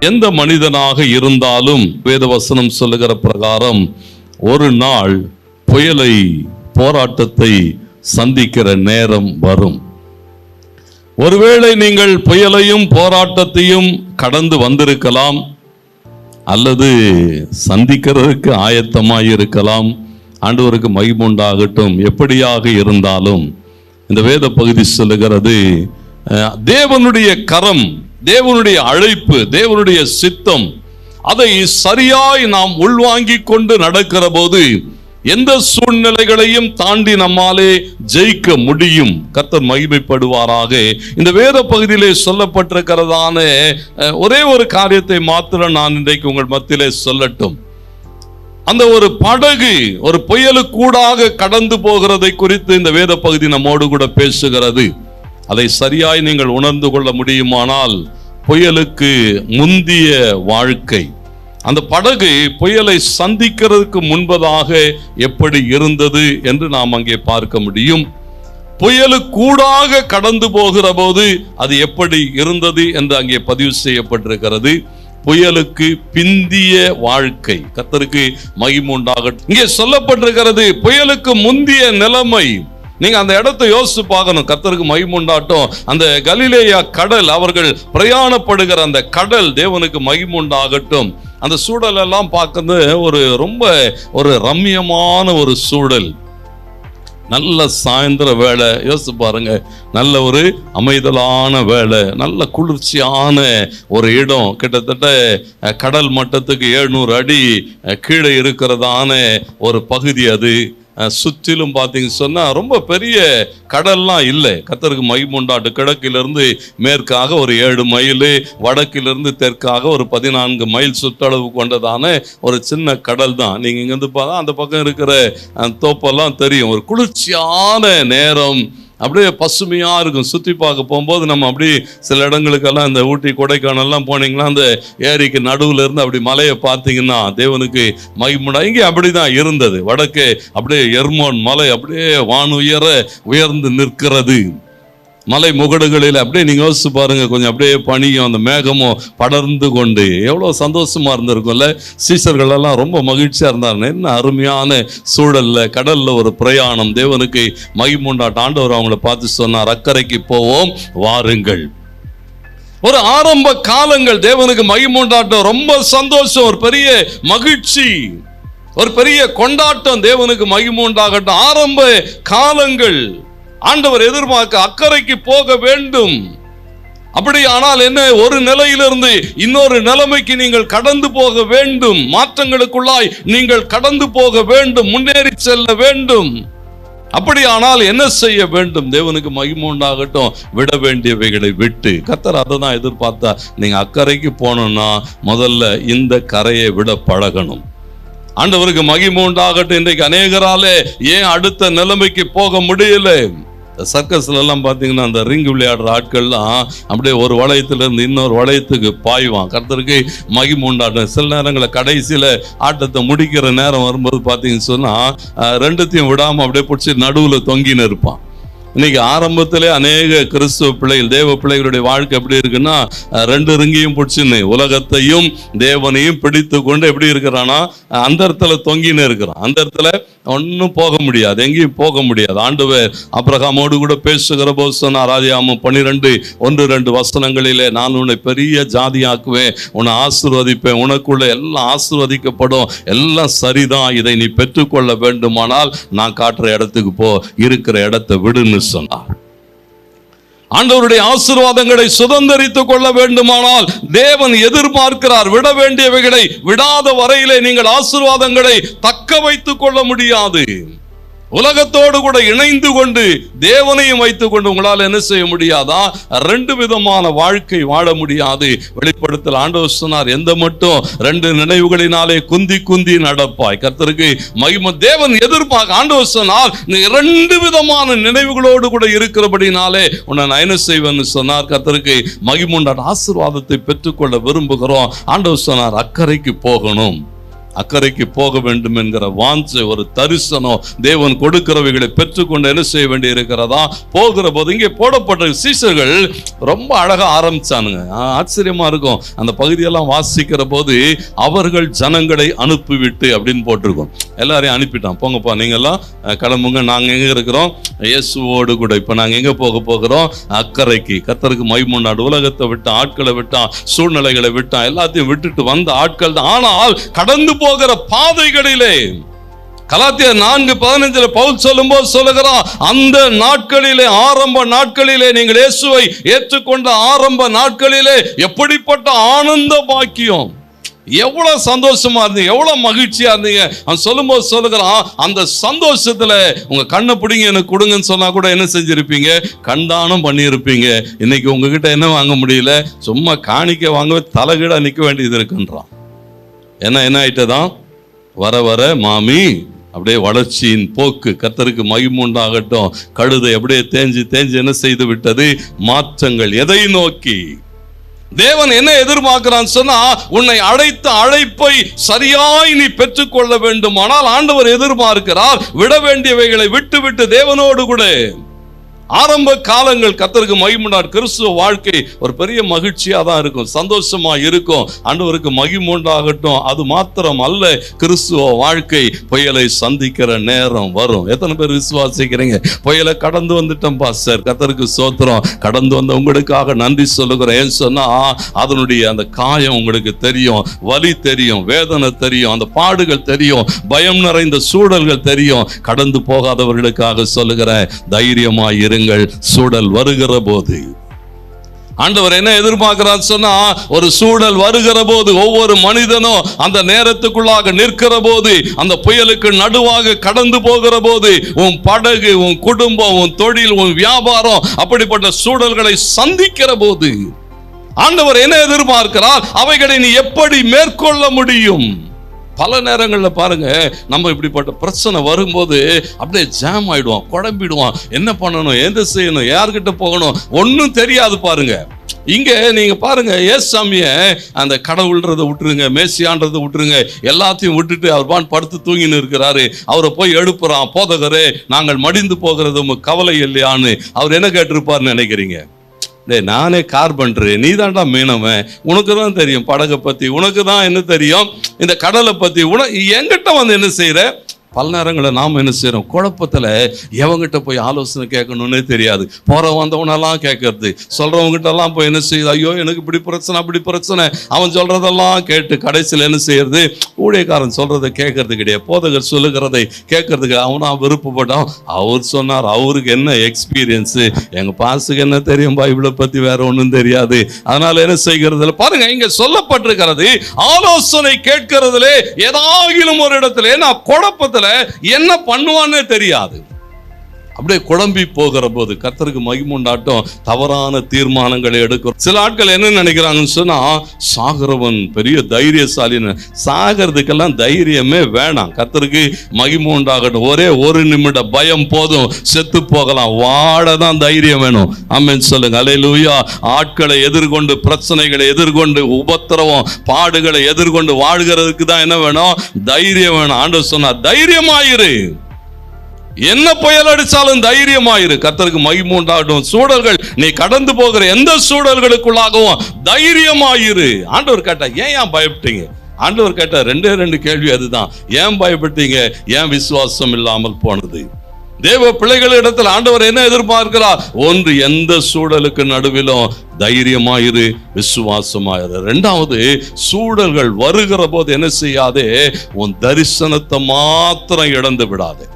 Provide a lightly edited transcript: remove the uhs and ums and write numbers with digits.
எந்த மனிதனாக இருந்தாலும் வேதவசனம் சொல்லுகிற பிரகாரம் ஒரு நாள் புயலை, போராட்டத்தை சந்திக்கிற நேரம் வரும். ஒருவேளை நீங்கள் புயலையும் போராட்டத்தையும் கடந்து வந்திருக்கலாம், அல்லது சந்திக்கிறதுக்கு ஆயத்தமாய் இருக்கலாம். ஆண்டவருக்கு மகிமை உண்டாகட்டும். எப்படியாக இருந்தாலும் இந்த வேத பகுதி சொல்லுகிறது, தேவனுடைய கரம், தேவனுடைய அழைப்பு, தேவனுடைய சித்தம், அதை சரியாய் நாம் உள்வாங்கிக் கொண்டு நடக்கிற போது எந்த சூழ்நிலைகளையும் தாண்டி நம்மாலே ஜெயிக்க முடியும். கர்த்தர் மகிமைப்படுவாராக. இந்த வேத பகுதியிலே சொல்லப்பட்டிருக்கிறதான ஒரே ஒரு காரியத்தை மாத்திரம் நான் இன்றைக்கு உங்கள் மத்தியிலே சொல்லட்டும். அந்த ஒரு படகு ஒரு புயலுக்கூடாக கடந்து போகிறதை குறித்து இந்த வேத பகுதி நம்மோடு கூட பேசுகிறது. அதை சரியாய் நீங்கள் உணர்ந்து கொள்ள முடியுமானால் புயலுக்கு முந்திய வாழ்க்கை, அந்த படகு புயலை சந்திக்கிறதுக்கு முன்பதாக எப்படி இருந்தது என்று நாம் அங்கே பார்க்க முடியும். புயலுக்கூடாக கடந்து போகிற போது அது எப்படி இருந்தது என்று அங்கே பதிவு செய்யப்பட்டிருக்கிறது. புயலுக்கு பிந்திய வாழ்க்கை. கர்த்தருக்கு மகிமை உண்டாகட்டும். இங்கே சொல்லப்பட்டிருக்கிறது புயலுக்கு முந்திய நிலைமை. நீங்க அந்த இடத்தை யோசிச்சு பார்க்கணும். கர்த்தருக்கு மகிமை உண்டாகட்டும். அந்த கலிலேயா கடல், அவர்கள் பிரயாணப்படுகிற அந்த கடல், தேவனுக்கு மகிமை உண்டாகட்டும். அந்த சூழல் எல்லாம் பார்க்கறது ரொம்ப ஒரு ரம்யமான ஒரு சூழல். நல்ல சாயந்தர வேலை, யோசிச்சு பாருங்க, நல்ல ஒரு அமைதலான வேலை, நல்ல குளிர்ச்சியான ஒரு இடம். கிட்டத்தட்ட கடல் மட்டத்துக்கு 700 அடி கீழே இருக்கிறதான ஒரு பகுதி. அது சுற்றிலும் பார்த்தீங்கன்னு சொன்னா ரொம்ப பெரிய கடல்லாம் இல்லை. கர்த்தருக்கு மகிமை உண்டாகட்டும். கிழக்கிலிருந்து மேற்காக ஒரு 7 மைல், வடக்கிலிருந்து தெற்காக ஒரு 14 மைல் சுற்றளவு கொண்டதான ஒரு சின்ன கடல் தான். நீங்க இங்கிருந்து பார்த்தா அந்த பக்கம் இருக்கிற தோப்பெல்லாம் தெரியும். ஒரு குளிர்ச்சியான நேரம், அப்படியே பசுமையா இருக்கும். சுற்றி பார்க்க போகும்போது நம்ம அப்படி சில இடங்களுக்கெல்லாம் இந்த ஊட்டி, கொடைக்கானல்லாம் போனீங்கன்னா அந்த ஏரிக்கு நடுவில் இருந்து அப்படி மலையை பார்த்தீங்கன்னா தேவனுக்கு மகிமை. இங்கே அப்படிதான் இருந்தது. வடக்கே அப்படியே எர்மோன் மலை அப்படியே வானுயர உயர்ந்து நிற்கிறது. மலை முகடுகளில் அப்படியே நீங்க யோசிச்சு பாருங்க, கொஞ்சம் அப்படியே பனியும் அந்த மேகமும் படர்ந்து கொண்டு எவ்வளவு சந்தோஷமா இருந்திருக்கும்ல. சீசர்கள் எல்லாம் ரொம்ப மகிழ்ச்சியா இருந்தாங்க. என்ன அருமையான சூழல்ல கடல்ல ஒரு பிரயாணம். தேவனுக்கு மகிமை உண்டாகட்டும். ஆண்டவர் அவங்கள பார்த்து சொன்னார், அக்கறைக்கு போவோம் வாருங்கள். ஒரு ஆரம்ப காலங்கள், தேவனுக்கு மகிமை உண்டாகட்டும். ரொம்ப சந்தோஷம், ஒரு பெரிய மகிழ்ச்சி, ஒரு பெரிய கொண்டாட்டம். தேவனுக்கு மகிமை உண்டாகட்டும். ஆரம்ப காலங்கள் ஆண்டவர் எதிர்பார்க்க அக்கறைக்கு போக வேண்டும். அப்படி ஆனால் என்ன, ஒரு நிலையிலிருந்து இன்னொரு நிலைமைக்கு நீங்கள் கடந்து போக வேண்டும். மாற்றங்களுக்குள்ளாய் நீங்கள் கடந்து போக வேண்டும், முன்னேறி செல்ல வேண்டும். அப்படி ஆனால் என்ன செய்ய வேண்டும்? தேவனுக்கு மகிமை உண்டாகட்டும். விட வேண்டியவைகளை விட்டு, கர்த்தர் அதை தான் எதிர்பார்த்தா. நீங்க அக்கறைக்கு போனோம்னா முதல்ல இந்த கரையை விட பழகணும். ஆண்டவருக்கு மகிமை உண்டாகட்டும். இன்றைக்கு அநேகராலே ஏன் அடுத்த நிலைமைக்கு போக முடியல? சர்க்கஸ்ல எல்லாம் பாத்தீங்கன்னா அந்த ரிங் விளையாடுற ஆட்கள்லாம் அப்படியே ஒரு வளையத்திலிருந்து இன்னொரு வளையத்துக்கு பாய்வான். கர்த்தருக்கு மகிமை உண்டாகட்டும். சில நேரங்களில் கடைசியில ஆட்டத்தை முடிக்கிற நேரம் வரும்போது பாத்தீங்கன்னு சொன்னா ரெண்டுத்தையும் விடாம அப்படியே பிடிச்சி நடுவுல தொங்கின்னு இருப்பான். இன்னைக்கு ஆரம்பத்திலே அநேக கிறிஸ்துவ பிள்ளைகள், தேவ பிள்ளைகளுடைய வாழ்க்கை எப்படி இருக்குன்னா, 2 ரிங்கையும் பிடிச்சுன்னு உலகத்தையும் தேவனையும் பிடித்து கொண்டு எப்படி இருக்கிறான்னா அந்த இடத்துல தொங்கின்னு இருக்கிறான். அந்த இடத்துல ஒன்னும் போக முடியாது, எங்கேயும் போக முடியாது. ஆண்டவர் ஆபிரகாமோடு கூட பேசுகிற போது சொன்னார், ஆதியாகமம் 12:1-2 வசனங்களிலே, நான் உன்னை பெரிய ஜாதியாக்குவேன், உன்னை ஆசீர்வதிப்பேன், உனக்குள்ள எல்லாம் ஆசீர்வதிக்கப்படும், எல்லாம் சரிதான், இதை நீ பெற்றுக்கொள்ள வேண்டுமானால் நான் காட்டுற இடத்துக்கு போ, இருக்கிற இடத்தை விடுன்னு சொன்னார். ஆண்டவருடைய ஆசீர்வாதங்களை சுதந்தரித்துக் கொள்ள வேண்டுமானால் தேவன் எதிர்பார்க்கிறார். விட வேண்டியவைகளை விடாத வரையிலே நீங்கள் ஆசீர்வாதங்களை தக்க வைத்துக் கொள்ள முடியாது. உலகத்தோடு கூட இணைந்து கொண்டு தேவனையும் வைத்துக் கொண்டு உங்களால் என்ன செய்ய முடியாதா? 2 விதமான வாழ்க்கை வாழ முடியாது. வெளிப்படுத்தல் ஆண்டவர் சொன்னார், எந்த மட்டும் 2 நினைவுகளினாலே குந்தி குந்தி நடப்பாய். கர்த்தருக்கு மகிமை. தேவன் எதிர்பார்க்க, ஆண்டவர் சொன்னார், 2 விதமான நினைவுகளோடு கூட இருக்கிறபடினாலே உன்னை நான் என்ன செய்வேன்னு சொன்னார். கர்த்தருக்கு மகிமை உண்டான ஆசீர்வாதத்தை பெற்றுக்கொள்ள விரும்புகிறோம். ஆண்டவர் சொன்னார், அக்கறைக்கு போகணும். அக்கறைக்கு போக வேண்டும் என்கிற வாஞ்சை, ஒரு தரிசனம், தேவன் கொடுக்கிறவைகளை பெற்றுக்கொண்டு என்ன செய்ய வேண்டி இருக்கிறதா? போகிற போது இங்கே போடப்பட்ட சீஷர்கள் ரொம்ப அழகா ஆரம்பிச்சானுங்க. ஆச்சரியமா இருக்கும். அந்த பகுதியெல்லாம் வாசிக்கிற போது அவர்கள் ஜனங்களை அனுப்பிவிட்டு அப்படின்னு போட்டிருக்கோம். எல்லாரையும் அனுப்பிட்டான். போங்கப்பா, நீங்க எல்லாம் கிளம்புங்க, நாங்க எங்க இருக்கிறோம்? இயேசுவோடு கூட. இப்ப நாங்க எங்க போகிறோம்? அக்கறைக்கு. கர்த்தருக்கு மகிமை உண்டாகட்டும். உலகத்தை விட்டான், ஆட்களை விட்டான், சூழ்நிலைகளை விட்டான், எல்லாத்தையும் விட்டுட்டு வந்த ஆட்கள் தான். ஆனால் கடந்து போகிற பாதைகளிலே, கலாத்தியர் 4:15 பவுல் சொல்லும்போது சொல்லுகிறான், அந்த நாட்களிலே, ஆரம்ப நாட்களிலே, நீங்கள் இயேசுவை ஏற்றுக்கொண்ட ஆரம்ப நாட்களிலே எப்படிப்பட்ட ஆனந்த பாக்கியம், எவ்வளவு சந்தோஷமா இருந்தீங்க, எவ்வளவு மகிழ்ச்சியா இருந்தீங்க. அவன் சொல்லும்போது சொல்லுகிறான், அந்த சந்தோஷத்துல உங்க கண்ணை பிடிங்க எனக்கு கொடுங்கன்னு சொன்னா கூட என்ன செஞ்சிருப்பீங்க? கண்தானம் பண்ணியிருப்பீங்க. இன்னைக்கு உங்ககிட்ட என்ன வாங்க முடியல? சும்மா காணிக்க வாங்கவே தலைகீழா நிக்க வேண்டியது இருக்குன்றான். என்ன ஆயிட்டதான்? வர வர மாமி அப்படியே வளர்ச்சியின் போக்கு. கர்த்தருக்கு மகிமை உண்டாகட்டும். கழுதை அப்படியே தேஞ்சு என்ன செய்து விட்டது? மாற்றங்கள். எதை நோக்கி? தேவன் என்ன எதிர்பார்க்கிறான் சொன்னா, உன்னை அழைத்த அழைப்பை சரியாய் நீ பெற்றுக்கொள்ள வேண்டும். ஆனால் ஆண்டவர் எதிர்பார்க்கிறார், விட வேண்டியவைகளை விட்டு தேவனோடு கூட. ஆரம்ப காலங்கள் கர்த்தருக்கு மகிமை உண்டாகட்டும். கிறிஸ்துவ வாழ்க்கை ஒரு பெரிய மகிழ்ச்சியா தான் இருக்கும், சந்தோஷமா இருக்கும். ஆண்டவருக்கு மகிமை உண்டாகட்டும். அது மாத்திரம் அல்ல, கிறிஸ்துவ வாழ்க்கை புயலை சந்திக்கிற நேரம் வரும். எத்தனை பேர் விசுவாசிக்கிறீங்க? புயலை கடந்து வந்துட்டோம் பாஸ்டர், கர்த்தருக்கு ஸ்தோத்திரம். கடந்து வந்த உங்களுக்காக நன்றி சொல்லுகிறேன். ஏன் சொன்னா, அதனுடைய அந்த காயம் உங்களுக்கு தெரியும், வலி தெரியும், வேதனை தெரியும், அந்த பாடுகள் தெரியும், பயம் நிறைந்த சூழல்கள் தெரியும். கடந்து போகாதவர்களுக்காக சொல்லுகிறேன், தைரியமாய் இருங்க. சூழல் வருகிற போது ஆண்டவர் என்ன எதிர்பார்க்கிறார் சொன்னா, ஒரு சூழல் வருகிற போது ஒவ்வொரு மனிதனும் அந்த நேரத்துக்குள்ளாக நிற்கிற போது, அந்த புயலுக்கு நடுவாக கடந்து போகிற போது, உன் படகு, உன் குடும்பம், உன் தொழில், உன் வியாபாரம் அப்படிப்பட்ட சூழல்களை சந்திக்கிற போது ஆண்டவர் என்ன எதிர்பார்க்கிறார்? அவைகளை நீ எப்படி மேற்கொள்ள முடியும்? பல நேரங்களில் பாருங்க, நம்ம இப்படிப்பட்ட பிரச்சனை வரும்போது அப்படியே ஜாம் ஆயிடுவோம், குழம்பிடுவோம். என்ன பண்ணணும், எந்த செய்யணும், யார்கிட்ட போகணும், ஒன்றும் தெரியாது. பாருங்க, இங்க நீங்க பாருங்க, ஏசாமிய அந்த கடவுள்ன்றதை விட்டுருங்க, மேசியான்றதை விட்டுருங்க, எல்லாத்தையும் விட்டுட்டு அவர் படுத்து தூங்கின்னு இருக்கிறாரு. அவரை போய் எழுப்புறான், போதகரே நாங்கள் மடிந்து போகிறது உங்க கவலை இல்லையான்னு. அவர் என்ன கேட்டிருப்பார்னு நினைக்கிறீங்க? நானே கார்பெண்டர், நீ தான்டா மீனவன், உனக்கு தான் தெரியும் படகை பத்தி, உனக்கு தான் என்ன தெரியும் இந்த கடலை பத்தி, என்கிட்ட வந்து என்ன செய்யற? பல நேரங்களில் நாம் என்ன செய்யறோம்? குழப்பத்துல எவங்கிட்ட போய் ஆலோசனை கேட்கணும்னே தெரியாது. போற வந்தவனெல்லாம் கேட்கறது, சொல்றவங்கிட்ட எல்லாம் போய் என்ன செய்யுது? ஐயோ எனக்கு இப்படி பிரச்சனை, அப்படி பிரச்சனை, அவன் சொல்றதெல்லாம் கேட்டு கடைசியில் என்ன செய்யறது? ஊழியக்காரன் சொல்றதை கேட்கறது கிடையாது, போதகர் சொல்லுகிறதை கேட்கறதுக்கு அவனா விருப்பப்பட்டான். அவர் சொன்னார், அவருக்கு என்ன எக்ஸ்பீரியன்ஸ், எங்க பாசுக்கு என்ன தெரியும், பைபிளை பத்தி வேற ஒன்றும் தெரியாது. அதனால என்ன செய்கிறது? பாருங்க, இங்க சொல்லப்பட்டிருக்கிறது, ஆலோசனை கேட்கிறதுல ஏதாகிலும் ஒரு இடத்துல நான் குழப்பத்தில் என்ன பண்ணுவான்னு தெரியாது. அப்படியே குழம்பி போகிற போது கர்த்தருக்கு மகிமை உண்டாகட்டும். தவறான தீர்மானங்களை எடுக்கும். சில ஆட்கள் என்ன நினைக்கிறாங்கன்னு சொன்னா, சாகிறவன் பெரிய தைரியசாலின்னு. சாகிறதுக்கெல்லாம் தைரியமே வேணாம். கர்த்தருக்கு மகிமை உண்டாகட்டும். ஒரே ஒரு நிமிட பயம் போதும், செத்து போகலாம். வாழதான் தைரியம் வேணும். ஆமென் சொல்லுங்க. அல்லேலூயா. ஆட்களை எதிர்கொண்டு, பிரச்சனைகளை எதிர்கொண்டு, உபத்திரவம் பாடுகளை எதிர்கொண்டு வாழ்கிறதுக்கு தான் என்ன வேணும்? தைரியம் வேணும். ஆண்டவர் சொன்னார், தைரியமாயிரு, என்ன புயல் அடிச்சாலும் தைரியமாயிரு. கர்த்தருக்கு மகிமை உண்டாகட்டும். சூழல்கள், நீ கடந்து போகிற எந்த சூழல்களுக்குள்ளாகவும் தைரியமாயிரு. ஆண்டவர் கேட்டா, ஏன் பயப்பட்டீங்க? ஆண்டவர் கேட்ட ரெண்டு கேள்வி அதுதான். ஏன் பயப்பட்டீங்க? ஏன் விசுவாசம் இல்லாமல் போனது? தேவ பிள்ளைகளிடத்தில் ஆண்டவர் என்ன எதிர்பார்க்கிறார்? ஒன்று, எந்த சூழலுக்கு நடுவிலும் தைரியமாயிரு, விசுவாசமாயிரு. இரண்டாவது, சூழல்கள் வருகிற போது என்ன செய்யாதே? உன் தரிசனத்தை மாத்திரம் இழந்து விடாதே.